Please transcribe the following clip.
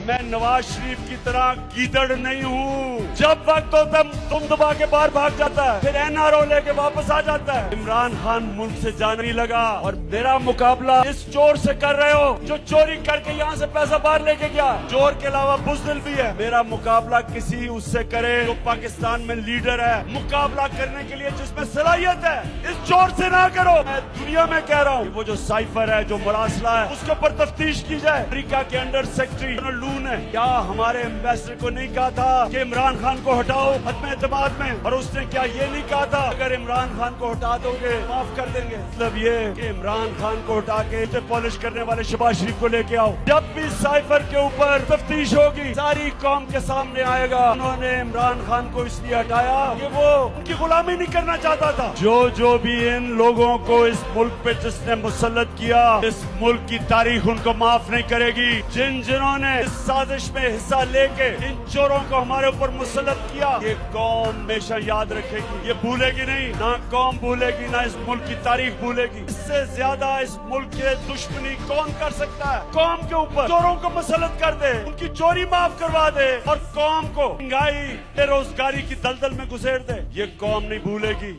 میں نواز شریف کی طرح گیدڑ نہیں ہوں، جب وقت ہوتا تم دبا کے باہر بھاگ جاتا ہے، پھر NRO لے کے واپس آ جاتا ہے۔ عمران خان ملک سے جانے نہیں لگا، اور میرا مقابلہ اس چور سے کر رہے ہو جو چوری کر کے یہاں سے پیسہ باہر لے کے گیا۔ چور کے علاوہ بزدل بھی ہے۔ میرا مقابلہ کسی اس سے کرے جو پاکستان میں لیڈر ہے، مقابلہ کرنے کے لیے جس میں صلاحیت ہے، اس چور سے نہ کرو۔ میں دنیا میں کہہ رہا ہوں، وہ جو سائفر ہے، جو مراسلہ ہے، اس کے اوپر تفتیش کی جائے۔ امریکہ کے انڈر سیکرٹری لو نے کیا ہمارے ایمبیسڈر کو نہیں کہا تھا کہ عمران خان کو ہٹاؤ عدم اعتماد میں، اور اس نے کیا یہ نہیں کہا تھا اگر عمران خان کو ہٹا دو گے معاف کر دیں گے؟ مطلب یہ کہ عمران خان کو ہٹا کے اسے پالش کرنے والے شہباز شریف کو لے کے آؤ۔ جب بھی سائفر کے اوپر تفتیش ہوگی ساری قوم کے سامنے آئے گا انہوں نے عمران خان کو اس لیے ہٹایا کہ وہ ان کی غلامی نہیں کرنا چاہتا تھا۔ جو بھی ان لوگوں کو اس ملک پہ جس نے مسلط کیا، اس ملک کی تاریخ ان کو معاف نہیں کرے گی۔ جنہوں نے اس سازش میں حصہ لے کے ان چوروں کو ہمارے اوپر مسلط کیا، یہ قوم ہمیشہ یاد رکھے گی، یہ بھولے گی نہیں، نہ قوم بھولے گی، نہ اس ملک کی تاریخ بھولے گی۔ اس سے زیادہ اس ملک کے دشمنی کون کر سکتا ہے؟ قوم کے اوپر چوروں کو مسلط کر دے، ان کی چوری معاف کروا دے، اور قوم کو مہنگائی بے روزگاری کی دلدل میں گھسیڑ دے، یہ قوم نہیں بھولے گی۔